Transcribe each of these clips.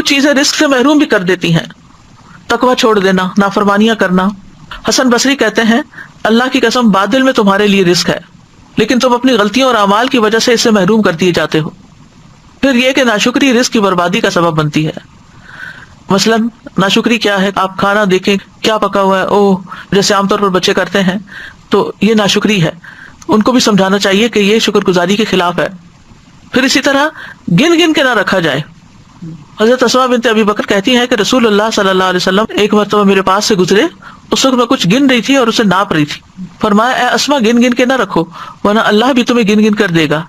کچھ چیزیں رزق سے محروم بھی کر دیتی ہیں، تقویٰ چھوڑ دینا، نافرمانیاں کرنا. حسن بصری کہتے ہیں اللہ کی قسم باطل میں تمہارے لیے رزق ہے، لیکن تم اپنی غلطیوں اور اعمال کی وجہ سے اس سے محروم کر دیے جاتے ہو. پھر یہ کہ ناشکری رزق کی بربادی کا سبب بنتی ہے. مثلاً ناشکری کیا ہے؟ آپ کھانا دیکھیں کیا پکا ہوا ہے، اوہ، جیسے عام طور پر بچے کرتے ہیں، تو یہ ناشکری ہے. ان کو بھی سمجھانا چاہیے کہ یہ شکر گزاری کے خلاف ہے. پھر اسی طرح گن گن کے نہ رکھا جائے. حضرت اسماء بنت ابی بکر کہتی ہیں کہ رسول اللہ صلی اللہ علیہ وسلم ایک مرتبہ میرے پاس سے گزرے، اس وقت میں کچھ گن رہی تھی اور اسے ناپ رہی تھی. فرمایا اے اسماء گن گن کے نہ رکھو ورنہ اللہ بھی تمہیں گن گن کر دے گا.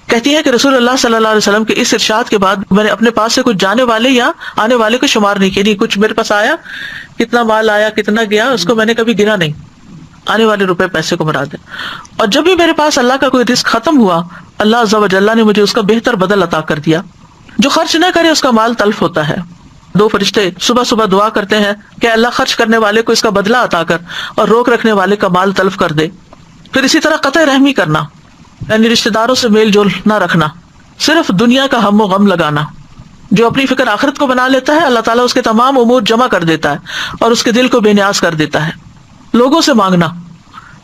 کہتی ہے کہ رسول اللہ صلی اللہ علیہ وسلم کے اس ارشاد کے بعد میں نے اپنے پاس سے کچھ جانے والے یا آنے والے کو شمار نہیں کیا. نہیں، کچھ میرے پاس آیا، کتنا مال آیا، کتنا گیا، اس کو میں نے کبھی گنا نہیں. آنے والے روپے پیسے کو مراد ہے. اور جب بھی میرے پاس اللہ کا کوئی رزق ختم ہوا، اللہ عز و جل نے مجھے اس کا بہتر بدل عطا کر دیا. جو خرچ نہ کرے اس کا مال تلف ہوتا ہے. 2 فرشتے صبح صبح دعا کرتے ہیں کہ اللہ خرچ کرنے والے کو اس کا بدلہ عطا کر اور روک رکھنے والے کا مال تلف کر دے. پھر اسی طرح قطع رحمی کرنا، یعنی رشتہ داروں سے میل جول نہ رکھنا، صرف دنیا کا ہم و غم لگانا. جو اپنی فکر آخرت کو بنا لیتا ہے، اللہ تعالیٰ اس کے تمام امور جمع کر دیتا ہے اور اس کے دل کو بے نیاز کر دیتا ہے. لوگوں سے مانگنا.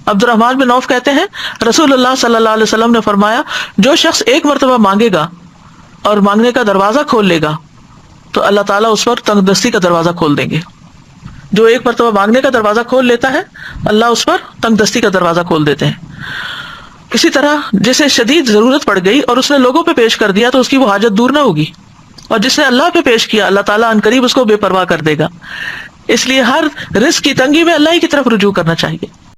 عبد الرحمن بن عوف کہتے ہیں رسول اللہ صلی اللہ علیہ وسلم نے فرمایا جو شخص ایک مرتبہ مانگے گا اور مانگنے کا دروازہ کھول لے گا تو اللہ تعالیٰ اس پر تنگ دستی کا دروازہ کھول دیں گے. جو ایک مرتبہ مانگنے کا دروازہ کھول لیتا ہے، اللہ اس پر تنگ دستی کا دروازہ کھول دیتے ہیں. اسی طرح جسے شدید ضرورت پڑ گئی اور اس نے لوگوں پہ پیش کر دیا تو اس کی وہ حاجت دور نہ ہوگی، اور جس نے اللہ پہ پیش کیا اللہ تعالیٰ عنقریب اس کو بے پرواہ کر دے گا. اس لیے ہر رزق کی تنگی میں اللہ ہی کی طرف رجوع کرنا چاہیے.